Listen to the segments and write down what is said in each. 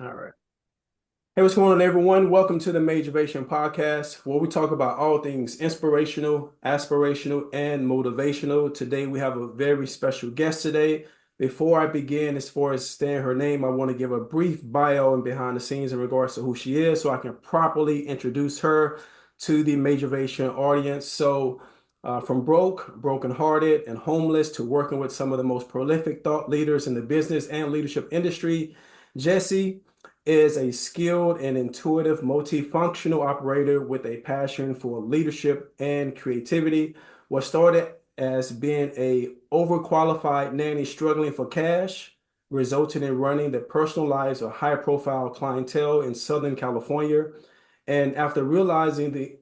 All right. Hey, what's going on, everyone? Welcome to the Motivation Podcast, where we talk about all things inspirational, aspirational, and motivational. Today, we have a very special guest today. Before I begin, as far as saying her name, I want to give a brief bio and behind the scenes in regards to who she is so I can properly introduce her to the Motivation audience. From brokenhearted, and homeless to working with some of the most prolific thought leaders in the business and leadership industry, Jessie is a skilled and intuitive multifunctional operator with a passion for leadership and creativity. What started as being a overqualified nanny struggling for cash resulted in running the personal lives of high-profile clientele in Southern California. And after realizing the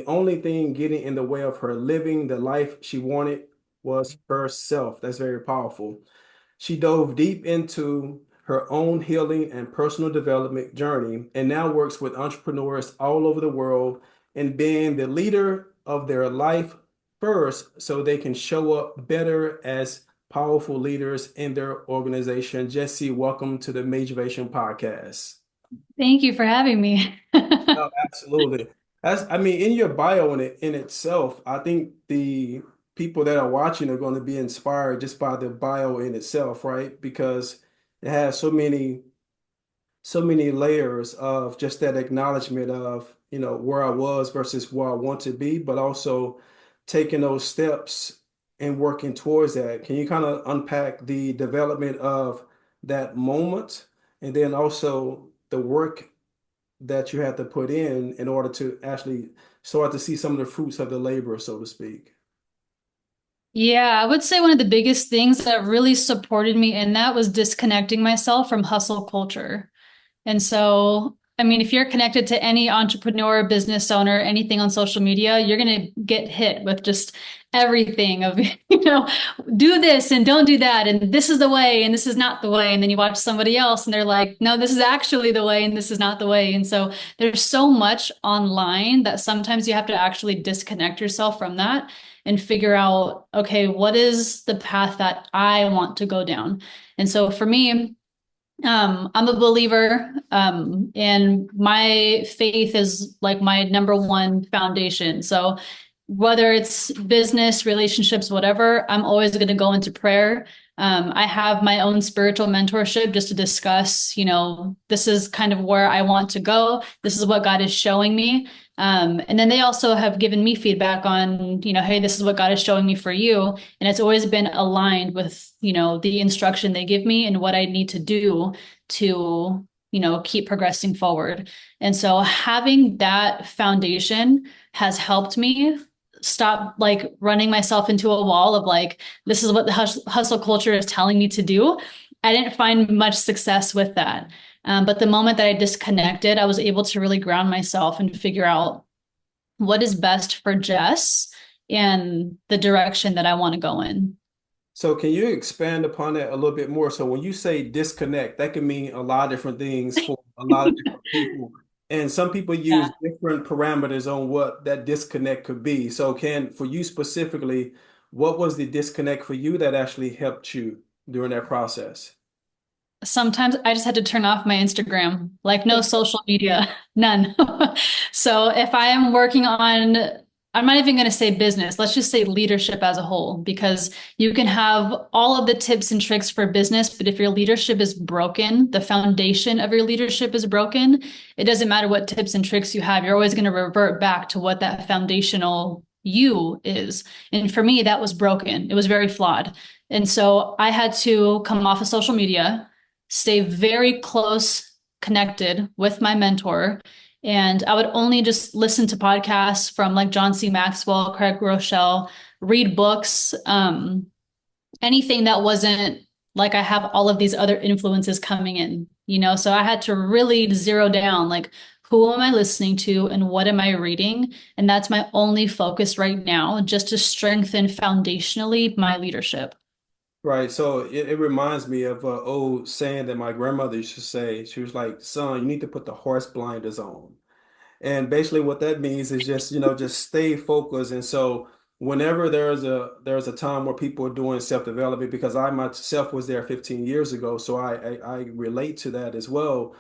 only thing getting in the way of her living the life she wanted was herself. That's very powerful. She dove deep into her own healing and personal development journey and now works with entrepreneurs all over the world in being the leader of their life first so they can show up better as powerful leaders in their organization. Jesse, welcome to the Motivation Podcast. Thank you for having me. No, absolutely. I mean, in your bio in itself, I think the people that are watching are going to be inspired just by the bio in itself, right? Because it has so many layers of just that acknowledgement of, where I was versus where I want to be, but also taking those steps and working towards that. Can you kind of unpack the development of that moment and then also the work that you have to put in order to actually start to see some of the fruits of the labor, so to speak? Yeah, I would say one of the biggest things that really supported me in that was disconnecting myself from hustle culture. And so, I mean, if you're connected to any entrepreneur, business owner, anything on social media, you're going to get hit with just everything of, do this and don't do that. And this is the way, and this is not the way. And then you watch somebody else and they're like, no, this is actually the way, and this is not the way. And so there's so much online that sometimes you have to actually disconnect yourself from that and figure out, okay, what is the path that I want to go down? And so for me, I'm a believer, and my faith is like my number one foundation. So whether it's business, relationships, whatever, I'm always going to go into prayer. I have my own spiritual mentorship just to discuss, this is kind of where I want to go. This is what God is showing me. And then they also have given me feedback on, hey, this is what God is showing me for you. And it's always been aligned with, the instruction they give me and what I need to do to, keep progressing forward. And so having that foundation has helped me stop like running myself into a wall of like, this is what the hustle culture is telling me to do. I didn't find much success with that. But the moment that I disconnected, I was able to really ground myself and figure out what is best for Jess and the direction that I want to go in. So can you expand upon that a little bit more? So when you say disconnect, that can mean a lot of different things for a lot of different people. And some people use Yeah. different parameters on what that disconnect could be. So for you specifically, what was the disconnect for you that actually helped you during that process? Sometimes I just had to turn off my Instagram, like no social media, none. So if I am working on, I'm not even going to say business, let's just say leadership as a whole, because you can have all of the tips and tricks for business, but if your leadership is broken, the foundation of your leadership is broken, it doesn't matter what tips and tricks you have, you're always going to revert back to what that foundational you is. And for me, that was broken. It was very flawed. And so I had to come off of social media, stay very close connected with my mentor. And I would only just listen to podcasts from like John C. Maxwell, Craig Rochelle, read books, anything that wasn't like I have all of these other influences coming in, So I had to really zero down like, who am I listening to and what am I reading? And that's my only focus right now, just to strengthen foundationally my leadership. Right. So it reminds me of an old saying that my grandmother used to say. She was like, son, you need to put the horse blinders on. And basically what that means is just, just stay focused. And so whenever there's a time where people are doing self-development, because I myself was there 15 years ago, so I relate to that as well.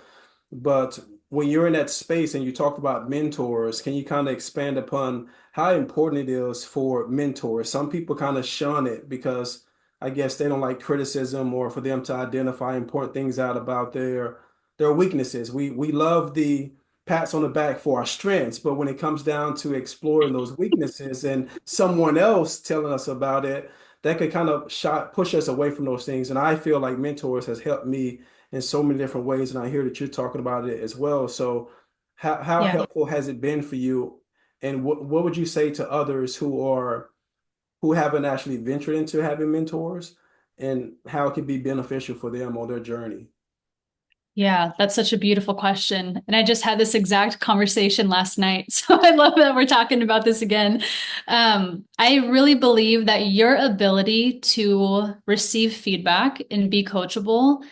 But when you're in that space and you talk about mentors, can you kind of expand upon how important it is for mentors? Some people kind of shun it because I guess they don't like criticism, or for them to identify important things out about their weaknesses. We love the pats on the back for our strengths, but when it comes down to exploring those weaknesses and someone else telling us about it, that could kind of push us away from those things. And I feel like mentors has helped me in so many different ways, and I hear that you're talking about it as well. So, how Yeah. helpful has it been for you? And what would you say to others who haven't actually ventured into having mentors, and how it can be beneficial for them on their journey? Yeah, that's such a beautiful question. And I just had this exact conversation last night. So I love that we're talking about this again. I really believe that your ability to receive feedback and be coachable,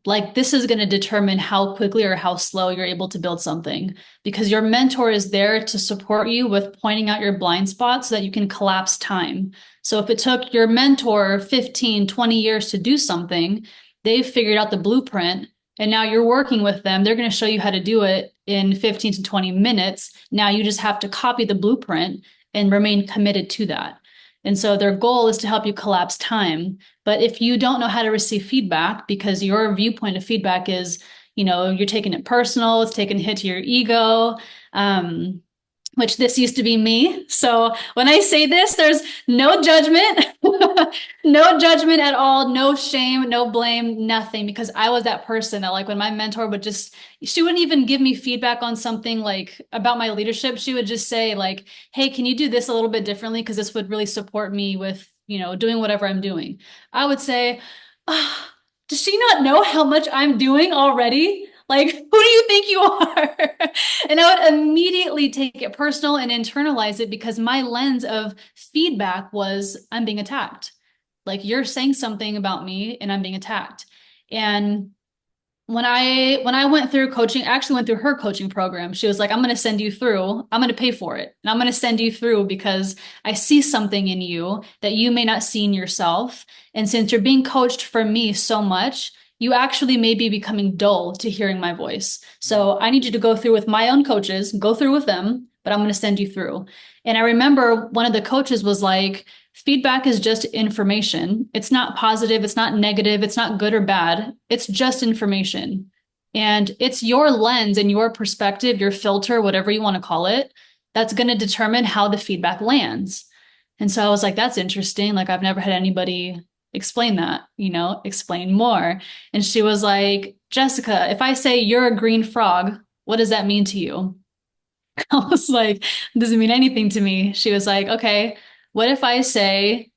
like this is going to determine how quickly or how slow you're able to build something, because your mentor is there to support you with pointing out your blind spots so that you can collapse time. So if it took your mentor 15, 20 years to do something, they've figured out the blueprint and now you're working with them. They're going to show you how to do it in 15 to 20 minutes. Now you just have to copy the blueprint and remain committed to that. And so their goal is to help you collapse time. But if you don't know how to receive feedback because your viewpoint of feedback is, you're taking it personal, it's taking a hit to your ego, which this used to be me. So when I say this, there's no judgment, no judgment at all, no shame, no blame, nothing, because I was that person that like when my mentor would she wouldn't even give me feedback on something like about my leadership. She would just say like, hey, can you do this a little bit differently? Because this would really support me with, doing whatever I'm doing. I would say, oh, does she not know how much I'm doing already? Like, who do you think you are? And I would immediately take it personal and internalize it because my lens of feedback was I'm being attacked. Like you're saying something about me and I'm being attacked. And when I went through coaching, I actually went through her coaching program. She was like, I'm going to send you through. I'm going to pay for it. And I'm going to send you through because I see something in you that you may not see in yourself. And since you're being coached from me so much, you actually may be becoming dull to hearing my voice. So I need you to go through with my own coaches, go through with them, but I'm going to send you through. And I remember one of the coaches was like, feedback is just information. It's not positive, it's not negative, it's not good or bad. It's just information. And it's your lens and your perspective, your filter, whatever you want to call it, that's going to determine how the feedback lands. And so I was like, that's interesting. Like, I've never had anybody explain that, explain more. And she was like, Jessica, if I say you're a green frog, what does that mean to you? I was like, it doesn't mean anything to me. She was like, okay, what if I say,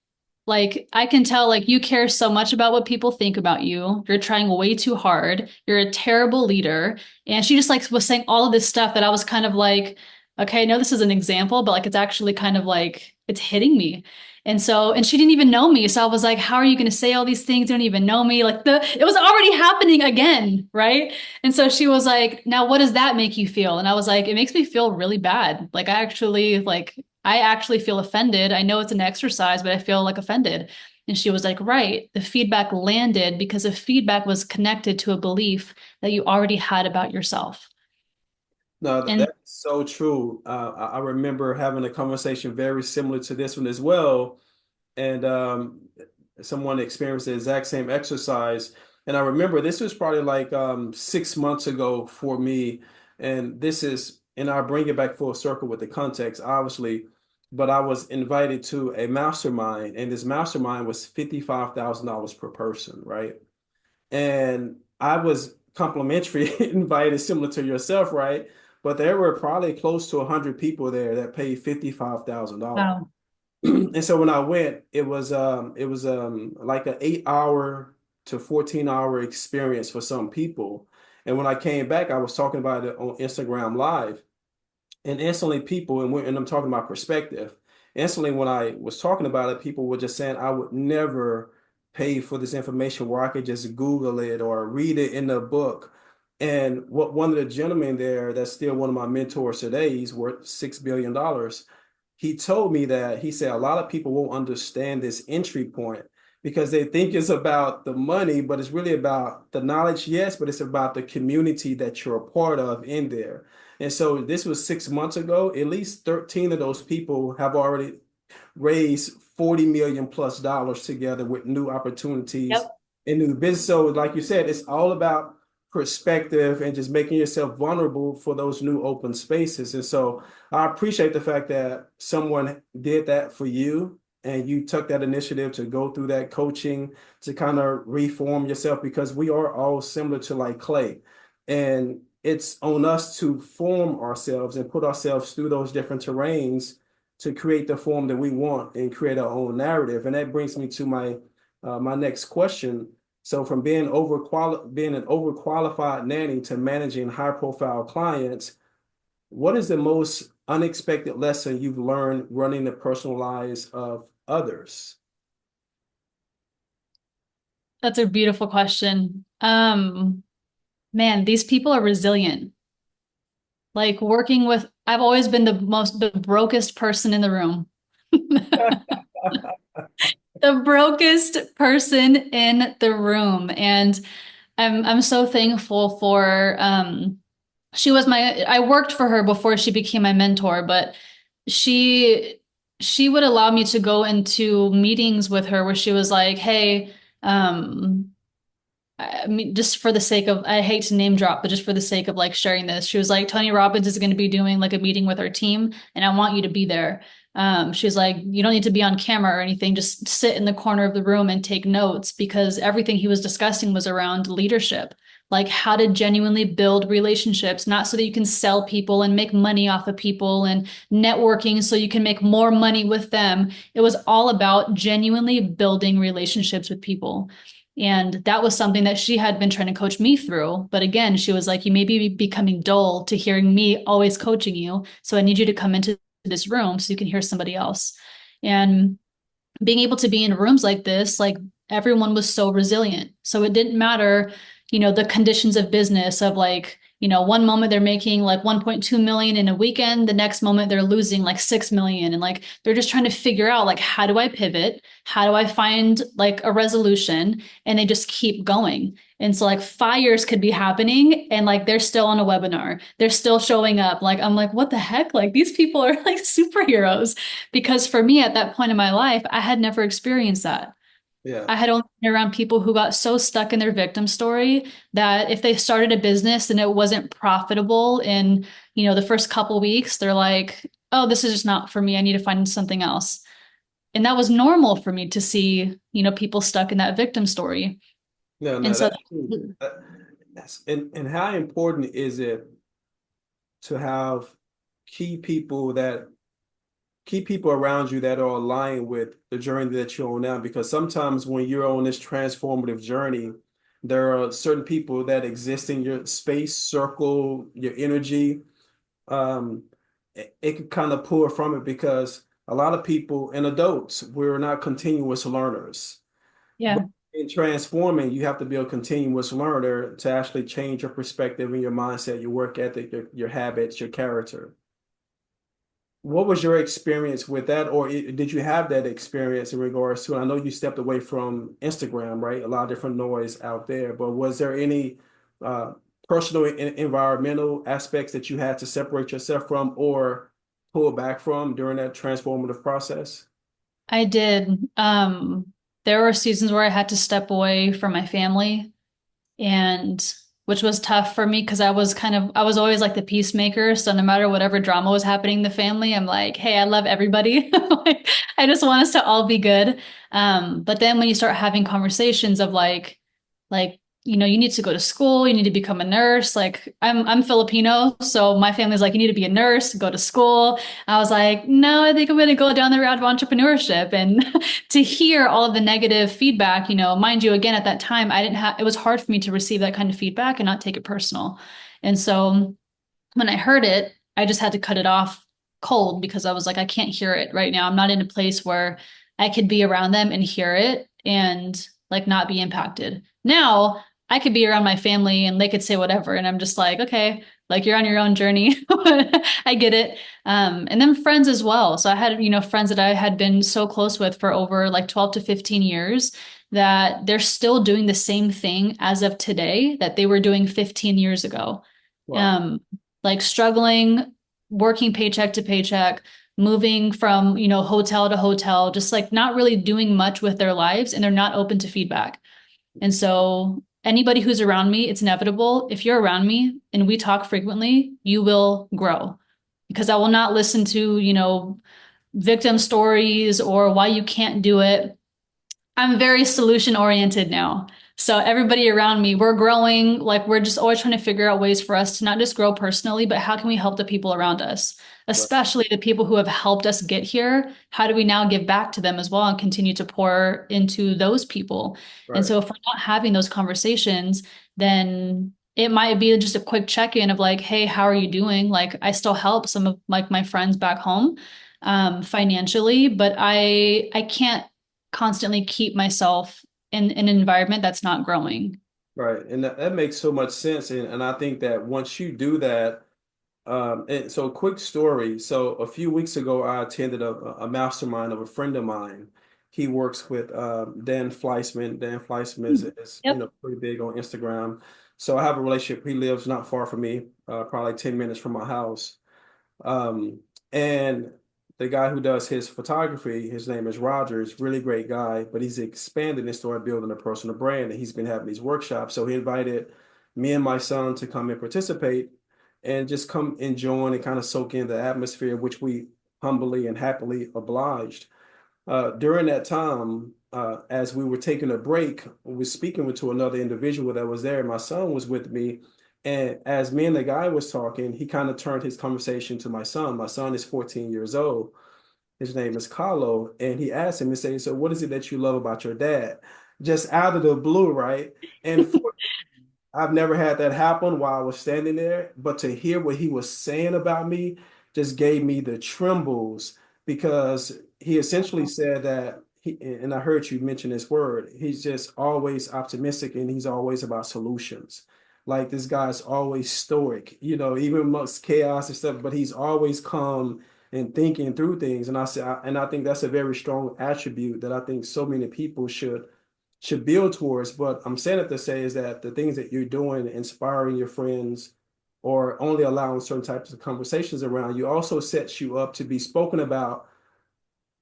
like, I can tell, like, you care so much about what people think about you. You're trying way too hard. You're a terrible leader. And she just, like, was saying all of this stuff that I was kind of like, okay, I know this is an example, but, like, it's actually kind of like, it's hitting me. And she didn't even know me. So I was like, how are you going to say all these things? You don't even know me. Like, it was already happening again. Right. And so she was like, now what does that make you feel? And I was like, it makes me feel really bad. I actually feel offended. I know it's an exercise, but I feel like offended. And she was like, right, the feedback landed because the feedback was connected to a belief that you already had about yourself. No, And that's so true. I remember having a conversation very similar to this one as well, and someone experienced the exact same exercise. And I remember this was probably like 6 months ago for me. And I'll bring it back full circle with the context, obviously. But I was invited to a mastermind, and this mastermind was $55,000 per person, right? And I was complimentary invited, similar to yourself, right? But there were probably close to 100 people there that paid $55,000. wow. And so when I went, it was like an 8 hour to 14 hour experience for some people. And when I came back, I was talking about it on Instagram Live, and instantly and I'm talking about perspective. Instantly, when I was talking about it, people were just saying I would never pay for this information where I could just Google it or read it in the book. And what one of the gentlemen there, that's still one of my mentors today, he's worth $6 billion. he told me that he said a lot of people won't understand this entry point because they think it's about the money, but it's really about the knowledge, yes, but it's about the community that you're a part of in there. And so this was 6 months ago. At least 13 of those people have already raise 40 million plus dollars together with new opportunities Yep. and new business. So, like you said, it's all about perspective and just making yourself vulnerable for those new open spaces. And so, I appreciate the fact that someone did that for you and you took that initiative to go through that coaching to kind of reform yourself because we are all similar to like clay. And it's on us to form ourselves and put ourselves through those different terrains to create the form that we want and create our own narrative. And that brings me to my next question. So from being being an overqualified nanny to managing high profile clients, what is the most unexpected lesson you've learned running the personal lives of others? That's a beautiful question. Man, these people are resilient. Like working with, I've always been the brokest person in the room. The brokest person in the room. And I'm so thankful for she was my I worked for her before she became my mentor, but she she would allow me to go into meetings with her where she was like, "Hey, um I mean, just for the sake of, I hate to name drop, but just for the sake of like sharing this, she was like, Tony Robbins is going to be doing like a meeting with our team, and I want you to be there. She's like, you don't need to be on camera or anything. Just sit in the corner of the room and take notes because everything he was discussing was around leadership, like how to genuinely build relationships, not so that you can sell people and make money off of people and networking so you can make more money with them. It was all about genuinely building relationships with people. And that was something that she had been trying to coach me through. But again, she was like, you may be becoming dull to hearing me always coaching you. So I need you to come into this room so you can hear somebody else. And being able to be in rooms like this, like everyone was so resilient. So it didn't matter, the conditions of business of like, one moment they're making like 1.2 million in a weekend, the next moment they're losing like 6 million. And like they're just trying to figure out like, how do I pivot? How do I find like a resolution? And they just keep going. And so like fires could be happening and like they're still on a webinar. They're still showing up. Like I'm like, what the heck? Like these people are like superheroes. Because for me at that point in my life, I had never experienced that. Yeah. I had only been around people who got so stuck in their victim story that if they started a business and it wasn't profitable in, the first couple weeks, they're like, oh, this is just not for me. I need to find something else. And that was normal for me to see, people stuck in that victim story. No, And no, so that's true. And how important is it to have key people that key people around you that are aligned with the journey that you're on now. Because sometimes when you're on this transformative journey, there are certain people that exist in your space, circle, your energy. Um, it can kind of pull from it because a lot of people and adults, we're not continuous learners. But yeah. in transforming, you have to be a continuous learner to actually change your perspective and your mindset, your work ethic, your habits, your character. What was your experience with that, or did you have that experience in regards to? I know you stepped away from Instagram, right? A lot of different noise out there, but was there any uh, personal and environmental aspects that you had to separate yourself from or pull back from during that transformative process? I did. There were seasons where I had to step away from my family, and which was tough for me because I was always like the peacemaker. So no matter whatever drama was happening in the family, I'm like, hey, I love everybody. Like, I just want us to all be good. But then when you start having conversations of like, you need to go to school, you need to become a nurse. Like I'm Filipino, so my family's like, you need to be a nurse, go to school. I was like, no, I think I'm going to go down the route of entrepreneurship. And to hear all of the negative feedback, mind you, again, at that time, I didn't have, it was hard for me to receive that kind of feedback and not take it personal. And so when I heard it, I just had to cut it off cold because I was like, I can't hear it right now. I'm not in a place where I could be around them and hear it and like not be impacted. Now I could be around my family and they could say whatever. And I'm just like, okay, Like you're on your own journey. I get it. And then friends as well. So I had, friends that I had been so close with for over like 12 to 15 years that they're still doing the same thing as of today that they were doing 15 years ago. Wow. Um, like struggling, working paycheck to paycheck, moving from, hotel to hotel, just like not really doing much with their lives, and they're not open to feedback. And so anybody who's around me, it's inevitable. If you're around me and we talk frequently, you will grow because I will not listen to, victim stories or why you can't do it. I'm very solution oriented now. So everybody around me, we're growing, like we're just always trying to figure out ways for us to not just grow personally, but how can we help the people around us, Right. especially the people who have helped us get here? How do we now give back to them as well and continue to pour into those people? And Right. so if we're not having those conversations, then it might be just a quick check-in of like, hey, how are you doing? Like I still help some of like my friends back home financially, but I can't constantly keep myself in an environment that's not growing. Right. And that makes so much sense. And I think that once you do that, and so quick story. So a few weeks ago, I attended a mastermind of a friend of mine. He works with Dan Fleissman. Dan Fleissman is Yep. pretty big on Instagram. So I have a relationship. He lives not far from me, probably 10 minutes from my house. Um, and the guy who does his photography, his name is Rogers, really great guy, but he's expanded and started building a personal brand. And he's been having these workshops. So he invited me and my son to come and participate and just come and join and kind of soak in the atmosphere, which we humbly and happily obliged. During that time, as we were taking a break, we were speaking to another individual that was there. My son was with me. And as me and the guy was talking, he kind of turned his conversation to my son. My son is 14 years old. His name is Carlo. And he asked him and said, so what is it that you love about your dad? Just out of the blue, right? And for I've never had that happen while I was standing there, but to hear what he was saying about me just gave me the trembles because he essentially said that and I heard you mention this word, he's just always optimistic and he's always about solutions. Like this guy's always stoic, even amongst chaos and stuff, but he's always calm and thinking through things. And I think that's a very strong attribute that I think so many people should build towards. But I'm saying it to say is that the things that you're doing, inspiring your friends or only allowing certain types of conversations around you also sets you up to be spoken about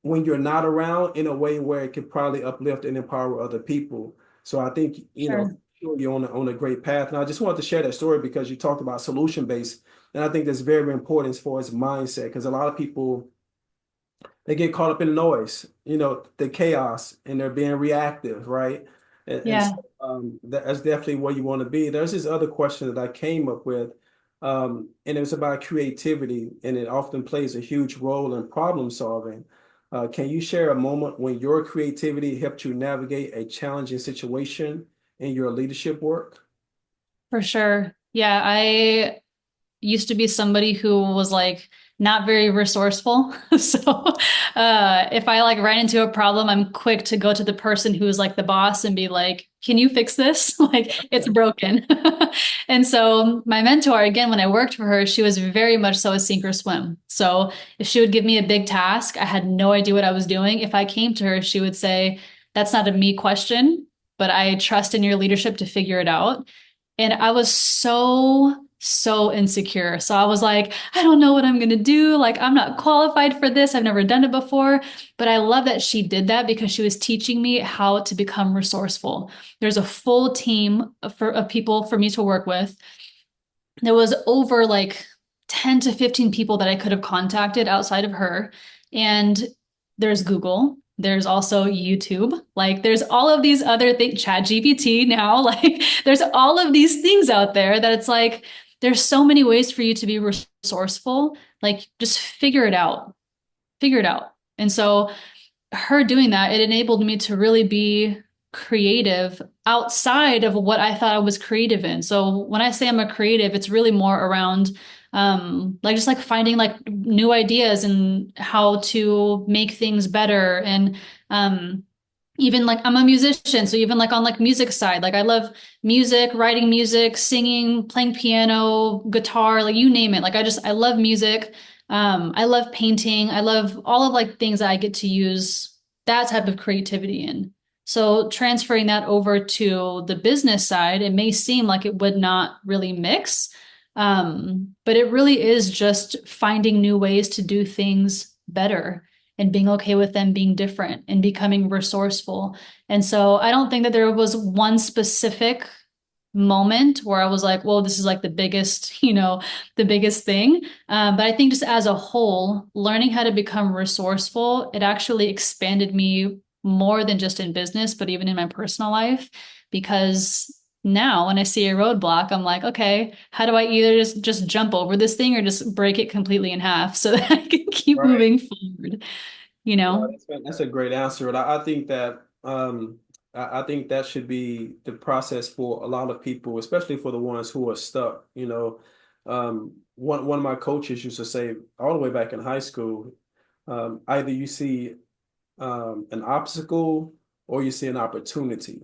when you're not around in a way where it could probably uplift and empower other people. So I think, Sure. you're on a great path. And I just wanted to share that story because you talked about solution based. And I think that's very important as far as mindset, because a lot of people they get caught up in the noise, the chaos, and they're being reactive, right? And so Yeah, that's definitely where you want to be. There's this other question that I came up with, and it was about creativity, and it often plays a huge role in problem solving. Can you share a moment when your creativity helped you navigate a challenging situation in your leadership work? for sure. Yeah, I used to be somebody who was like not very resourceful. So if I like ran into a problem, I'm quick to go to the person who's like the boss and be like, can you fix this? Like it's broken. And so my mentor, again, when I worked for her, she was very much so a sink or swim. So if she would give me a big task, I had no idea what I was doing. If I came to her, she would say, that's not a me question, but I trust in your leadership to figure it out. And I was so insecure. So I was like, I don't know what I'm going to do. Like, I'm not qualified for this. I've never done it before. But I love that she did that because she was teaching me how to become resourceful. There's a full team of people for me to work with. There was over like 10 to 15 people that I could have contacted outside of her. And there's Google. There's also YouTube. Like there's all of these other things, Chat GPT now. Like there's all of these things out there that it's like there's so many ways for you to be resourceful. Like just figure it out. Figure it out. And so her doing that, it enabled me to really be creative outside of what I thought I was creative in. So when I say I'm a creative, it's really more around like just like finding like new ideas and how to make things better and um even like I'm a musician, so even like on like music side, like I love music, writing music, singing, playing piano, guitar, like you name it. Like I love music. I love painting. I love all of like things that I get to use that type of creativity in. So transferring that over to the business side, it may seem like it would not really mix. But it really is just finding new ways to do things better and being okay with them being different and becoming resourceful. And so I don't think that there was one specific moment where I was like, well, this is like the biggest, the biggest thing. But I think just as a whole, learning how to become resourceful, it actually expanded me more than just in business, but even in my personal life. Because now when I see a roadblock, I'm like, okay, how do I either just jump over this thing or just break it completely in half so that I can keep Right. moving forward, you No, know? that's a great answer. And I think that I think that should be the process for a lot of people, especially for the ones who are stuck. One of my coaches used to say all the way back in high school, either you see an obstacle or you see an opportunity,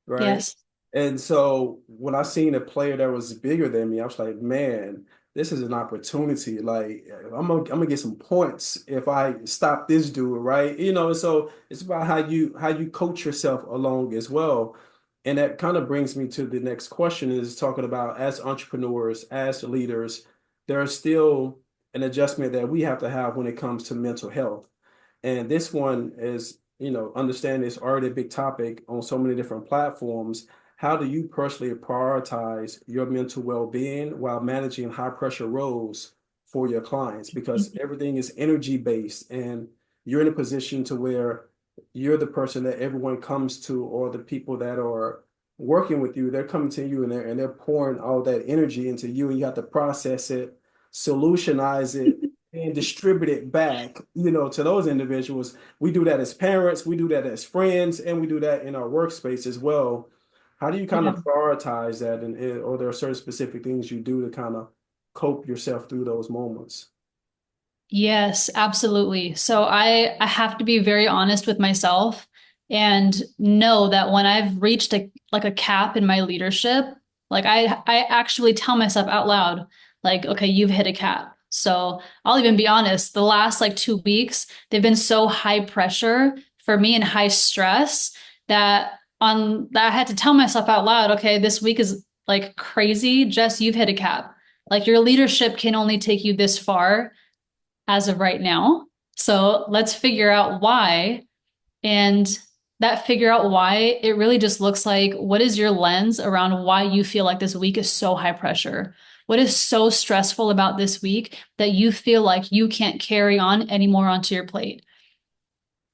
right? Yes. And so when I seen a player that was bigger than me, I was like, man, this is an opportunity. Like I'm gonna get some points if I stop this dude, right? So it's about how you coach yourself along as well. And that kind of brings me to the next question is talking about as entrepreneurs, as leaders, there's still an adjustment that we have to have when it comes to mental health. And this one is, understand it's already a big topic on so many different platforms. How do you personally prioritize your mental well-being while managing high pressure roles for your clients? Because everything is energy based and you're in a position to where you're the person that everyone comes to, or the people that are working with you, they're coming to you and they're pouring all that energy into you, and you have to process it, solutionize it, and distribute it back, to those individuals. We do that as parents, we do that as friends, and we do that in our workspace as well. How do you kind Yeah. of prioritize that, or there are certain specific things you do to kind of cope yourself through those moments? Yes, absolutely. So I have to be very honest with myself and know that when I've reached a cap in my leadership, like I actually tell myself out loud, like, okay, you've hit a cap. So I'll even be honest, the last like 2 weeks, they've been so high pressure for me and high stress that I had to tell myself out loud, okay, this week is like crazy. Jess, you've hit a cap. Like your leadership can only take you this far as of right now. So let's figure out why. And that figure out why, it really just looks like what is your lens around why you feel like this week is so high pressure? What is so stressful about this week that you feel like you can't carry on anymore onto your plate?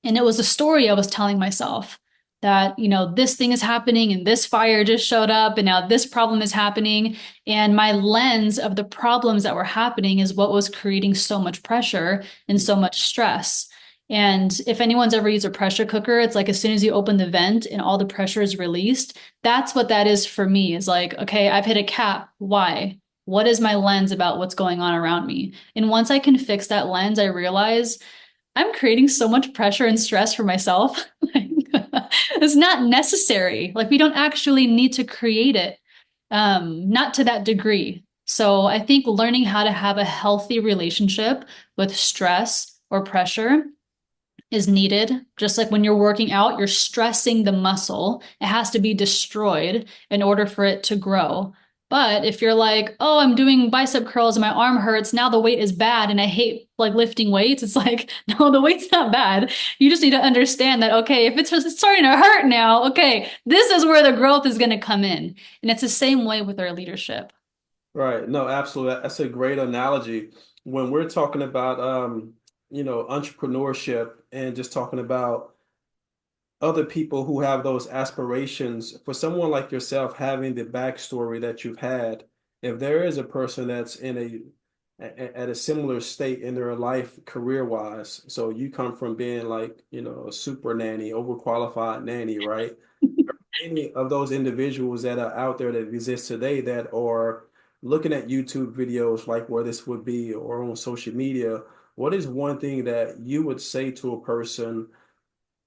And it was a story I was telling myself that, this thing is happening and this fire just showed up and now this problem is happening. And my lens of the problems that were happening is what was creating so much pressure and so much stress. And if anyone's ever used a pressure cooker, it's like as soon as you open the vent and all the pressure is released, that's what that is for me is like, okay, I've hit a cap. Why? What is my lens about what's going on around me? And once I can fix that lens, I realize I'm creating so much pressure and stress for myself. It's not necessary. Like we don't actually need to create it. Not to that degree. So I think learning how to have a healthy relationship with stress or pressure is needed. Just like when you're working out, you're stressing the muscle. It has to be destroyed in order for it to grow. But if you're like, oh, I'm doing bicep curls and my arm hurts, now the weight is bad and I hate like lifting weights, it's like, no, the weight's not bad. You just need to understand that, okay, if it's starting to hurt now, okay, this is where the growth is going to come in. And it's the same way with our leadership. Right. No, absolutely. That's a great analogy. When we're talking about entrepreneurship and just talking about other people who have those aspirations, for someone like yourself having the backstory that you've had, if there is a person that's at a similar state in their life career wise, so you come from being like, a super nanny, overqualified nanny, right? Any of those individuals that are out there that exist today that are looking at YouTube videos like where this would be or on social media, what is one thing that you would say to a person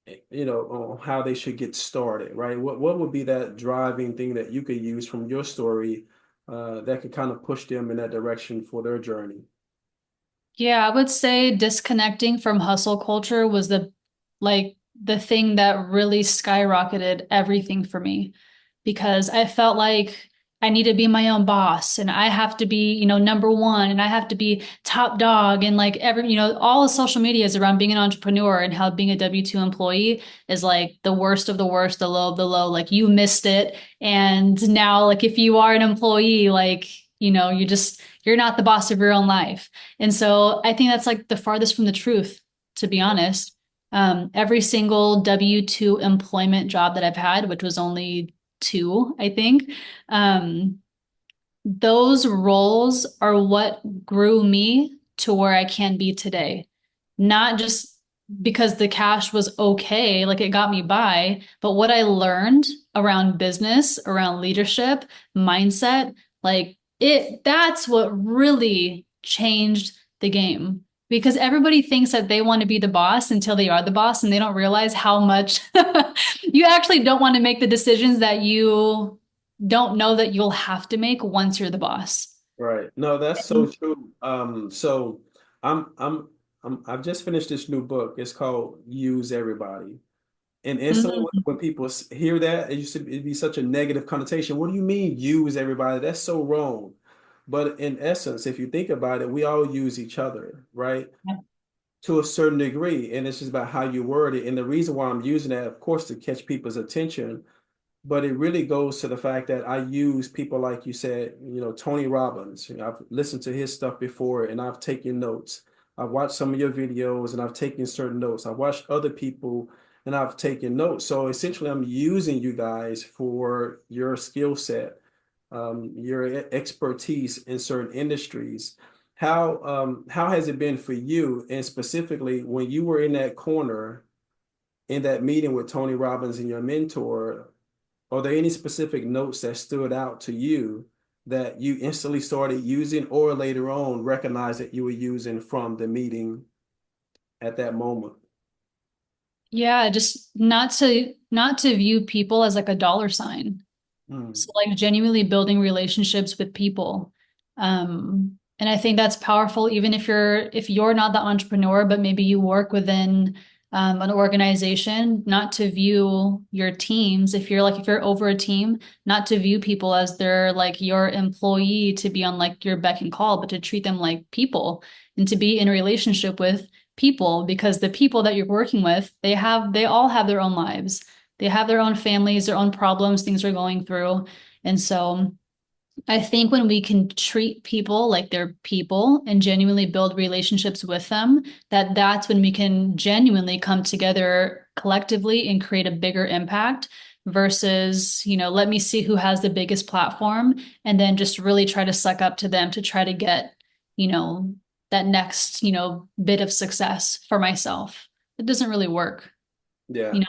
on how they should get started, right? What would be that driving thing that you could use from your story that could kind of push them in that direction for their journey? Yeah, I would say disconnecting from hustle culture was the thing that really skyrocketed everything for me because I felt like I need to be my own boss and I have to be, number one and I have to be top dog and like all the social media is around being an entrepreneur and how being a W-2 employee is like the worst of the worst, the low of the low. Like you missed it. And now like if you are an employee, like, you're not the boss of your own life. And so I think that's like the farthest from the truth, to be honest. Every single W-2 employment job that I've had, which was only two, I think, um, those roles are what grew me to where I can be today. Not just because the cash was okay, like it got me by, but what I learned around business, around leadership, mindset, that's what really changed the game. Because everybody thinks that they want to be the boss until they are the boss, and they don't realize how much you actually don't want to make the decisions that you don't know that you'll have to make once you're the boss. Right. No, that's so true. So I'm I'm I've just finished this new book. It's called Use Everybody. And instantly Mhm. when people hear that, it'd be such a negative connotation. What do you mean use everybody? That's so wrong. But in essence, if you think about it, we all use each other, right? To a certain degree. And it's just about how you word it. And the reason why I'm using that, of course, to catch people's attention, but it really goes to the fact that I use people like you said, Tony Robbins. I've listened to his stuff before and I've taken notes. I've watched some of your videos and I've taken certain notes. I've watched other people and I've taken notes. So essentially, I'm using you guys for your skill set, your expertise in certain industries. How has it been for you? And specifically, when you were in that corner in that meeting with Tony Robbins and your mentor, are there any specific notes that stood out to you that you instantly started using or later on recognized that you were using from the meeting at that moment? Yeah, just not to view people as like a dollar sign. So Mm, like genuinely building relationships with people. And I think that's powerful even if you're not the entrepreneur, but maybe you work within an organization, not to view your teams. If you're over a team, not to view people as they're like your employee to be on like your beck and call, but to treat them like people and to be in a relationship with people because the people that you're working with, they all have their own lives. They have their own families, their own problems, things they're going through. And so I think when we can treat people like they're people and genuinely build relationships with them, that's when we can genuinely come together collectively and create a bigger impact versus, let me see who has the biggest platform and then just really try to suck up to them to try to get, you know, that next, bit of success for myself. It doesn't really work, yeah. you know.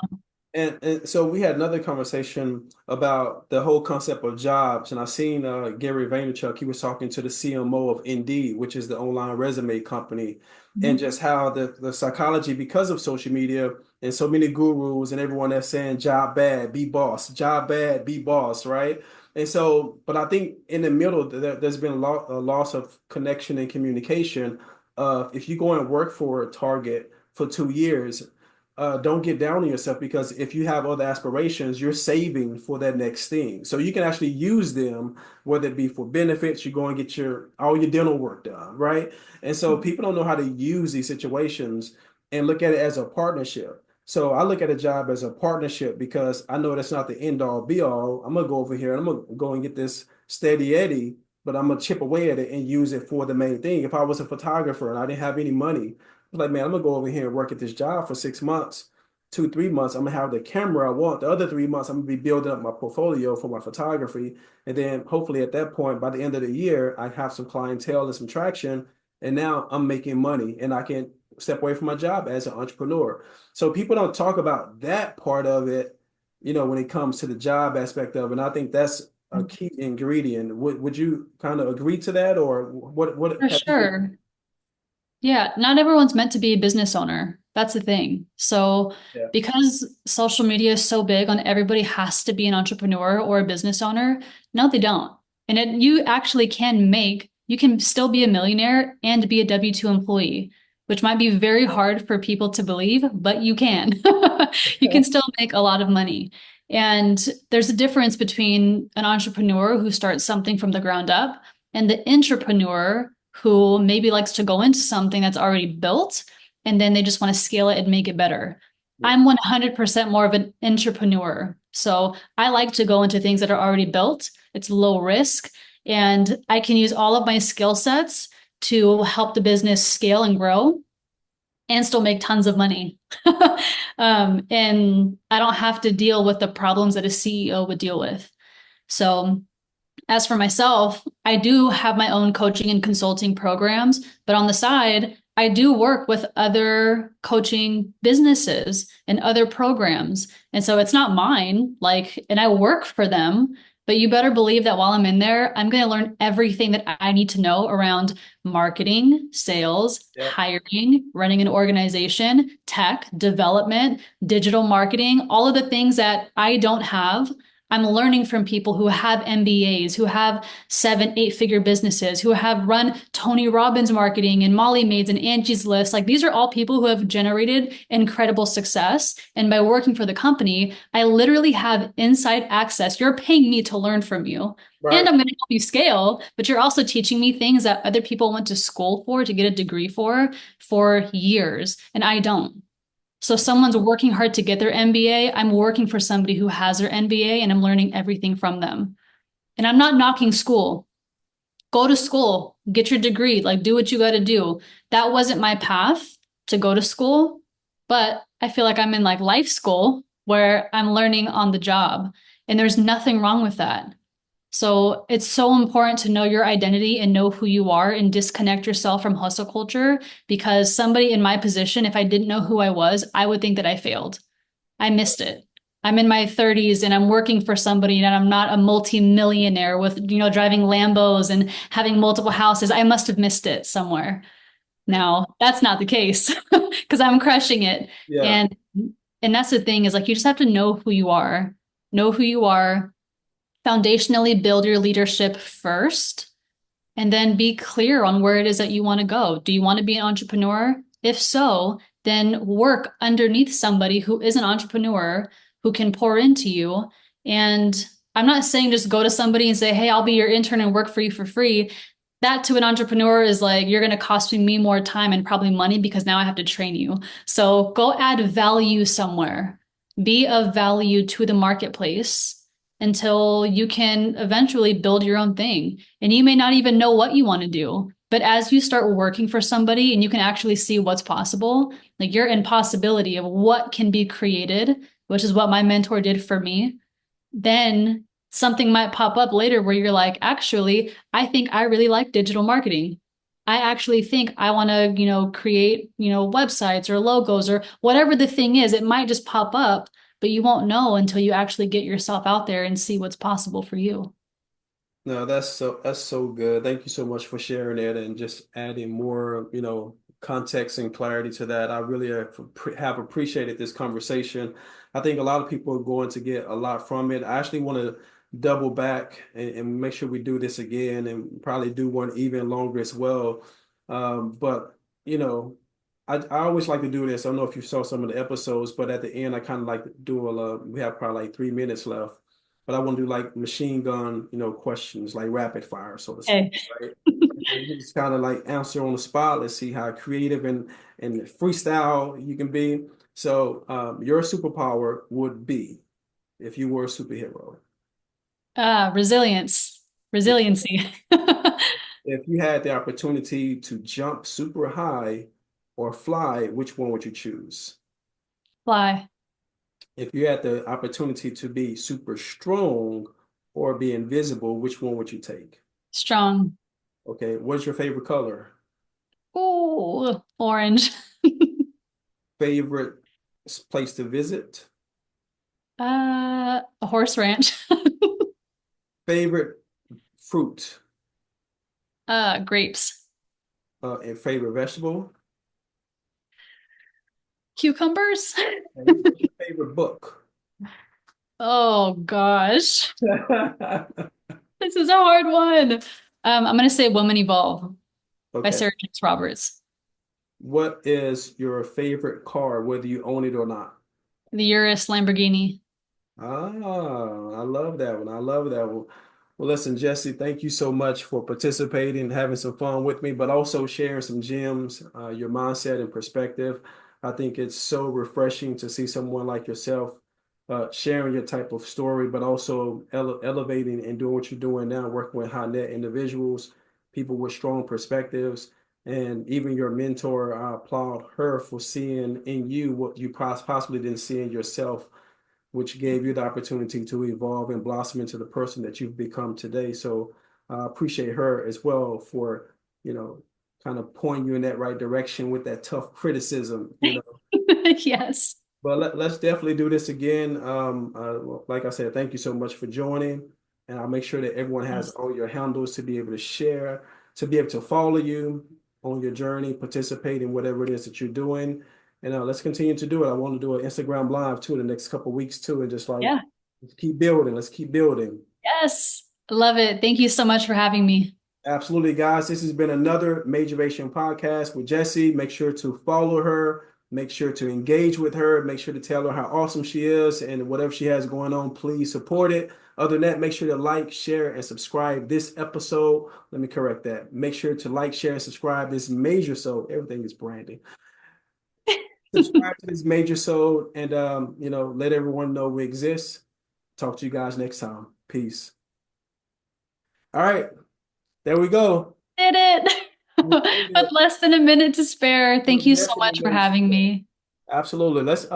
And so we had another conversation about the whole concept of jobs, and I seen Gary Vaynerchuk. He was talking to the CMO of Indeed, which is the online resume company, and Mhm. just how the psychology because of social media and so many gurus and everyone that's saying job bad, be boss, job bad, be boss, right? And so, but I think in the middle there's been a loss of connection and communication. If you go and work for a Target for 2 years, don't get down on yourself because if you have other aspirations, you're saving for that next thing. So you can actually use them, whether it be for benefits, you go and get your all your dental work done, right? And so people don't know how to use these situations and look at it as a partnership. So I look at a job as a partnership because I know that's not the end all be all. I'm gonna go over here and I'm gonna go and get this steady Eddie, but I'm gonna chip away at it and use it for the main thing. If I was a photographer and I didn't have any money, like, man, I'm gonna go over here and work at this job for 6 months, 2, 3 months. I'm gonna have the camera I want. The other 3 months, I'm gonna be building up my portfolio for my photography. And then hopefully at that point, by the end of the year, I have some clientele and some traction. And now I'm making money and I can step away from my job as an entrepreneur. So people don't talk about that part of it, when it comes to the job aspect of it. And I think that's a key ingredient. Would you kind of agree to that, or what For have you? sure. Yeah, not everyone's meant to be a business owner. That's the thing. So, Yeah. because social media is so big on everybody has to be an entrepreneur or a business owner, no, they don't. And you actually can you can still be a millionaire and be a W-2 employee, which might be very hard for people to believe, but you can. You can still make a lot of money. And there's a difference between an entrepreneur who starts something from the ground up and the entrepreneur who maybe likes to go into something that's already built and then they just want to scale it and make it better. Yeah. I'm 100% more of an entrepreneur. So I like to go into things that are already built. It's low risk and I can use all of my skill sets to help the business scale and grow and still make tons of money. And I don't have to deal with the problems that a CEO would deal with. So as for myself, I do have my own coaching and consulting programs, but on the side, I do work with other coaching businesses and other programs. And so it's not mine, like, and I work for them, but you better believe that while I'm in there, I'm going to learn everything that I need to know around marketing, sales, Yeah. hiring, running an organization, tech, development, digital marketing, all of the things that I don't have. I'm learning from people who have MBAs, who have 7, 8 figure businesses, who have run Tony Robbins marketing and Molly Maids and Angie's List. Like these are all people who have generated incredible success. And by working for the company, I literally have inside access. You're paying me to learn from you. And Right. I'm going to help you scale, but you're also teaching me things that other people went to school for to get a degree for years. And I don't. So someone's working hard to get their MBA. I'm working for somebody who has their MBA and I'm learning everything from them. And I'm not knocking school. Go to school, get your degree, like do what you got to do. That wasn't my path to go to school, but I feel like I'm in like life school where I'm learning on the job. And there's nothing wrong with that. So it's so important to know your identity and know who you are and disconnect yourself from hustle culture because somebody in my position, if I didn't know who I was, I would think that I failed. I missed it. I'm in my 30s and I'm working for somebody and I'm not a multi-millionaire with, driving Lambos and having multiple houses. I must have missed it somewhere. Now, that's not the case because I'm crushing it. Yeah. And and that's the thing is like you just have to know who you are. Know who you are, foundationally build your leadership first, and then be clear on where it is that you want to go. Do you want to be an entrepreneur? If so, then work underneath somebody who is an entrepreneur who can pour into you. And I'm not saying just go to somebody and say, hey, I'll be your intern and work for you for free. That to an entrepreneur is like, you're going to cost me more time and probably money because now I have to train you. So go add value somewhere, be of value to the marketplace until you can eventually build your own thing. And you may not even know what you want to do. But as you start working for somebody and you can actually see what's possible, like your impossibility of what can be created, which is what my mentor did for me, then something might pop up later where you're like, actually, I think I really like digital marketing. I actually think I want to, create, websites or logos or whatever the thing is. It might just pop up, but you won't know until you actually get yourself out there and see what's possible for you. No, that's so good. Thank you so much for sharing that and just adding more, context and clarity to that. I really have appreciated this conversation. I think a lot of people are going to get a lot from it. I actually want to double back and make sure we do this again and probably do one even longer as well. But you know, I always like to do this. I don't know if you saw some of the episodes, but at the end, I kind of like to do we have probably like 3 minutes left. But I want to do like machine gun, questions, like rapid fire, so to speak, Okay. right? And you just kind of like answer on the spot. Let's see how creative and freestyle you can be. So, your superpower would be if you were a superhero. Resilience, resiliency. If you had the opportunity to jump super high or fly, which one would you choose? Fly, If you had the opportunity to be super strong or be invisible, which one would you take? strong. Okay, what's your favorite color? Ooh, orange. Favorite place to visit? A horse ranch. Favorite fruit? Grapes. And favorite vegetable? Cucumbers? And what's your favorite book? Oh gosh. This is a hard one. I'm gonna say Woman Evolve by Okay. Sarah Jakes Roberts. What is your favorite car, whether you own it or not? The Urus Lamborghini. Ah, I love that one. I love that one. Well, listen, Jesse, thank you so much for participating, having some fun with me, but also sharing some gems, your mindset and perspective. I think it's so refreshing to see someone like yourself sharing your type of story, but also elevating and doing what you're doing now, working with high net individuals, people with strong perspectives, and even your mentor. I applaud her for seeing in you what you possibly didn't see in yourself, which gave you the opportunity to evolve and blossom into the person that you've become today. So I appreciate her as well for, you know, kind of pointing you in that right direction with that tough criticism, you know. Yes. But let's definitely do this again. Like I said, thank you so much for joining. And I'll make sure that everyone has Yes. all your handles to be able to share, to be able to follow you on your journey, participate in whatever it is that you're doing. And let's continue to do it. I want to do an Instagram live too the next couple of weeks too, and just like Yeah. let's keep building. Let's keep building. Yes. Love it. Thank you so much for having me. Absolutely, guys. This has been another Majoration podcast with Jessie. Make sure to follow her. Make sure to engage with her. Make sure to tell her how awesome she is and whatever she has going on, please support it. Other than that, make sure to like, share, and subscribe this episode. Let me correct that. Make sure to like, share, and subscribe this major so everything is branding. Subscribe to this major so and let everyone know we exist. Talk to you guys next time. Peace. All right, there we go. Did it. We made With it. less than a minute to spare. Thank you so Less than a much for minute. having me. Absolutely. Let's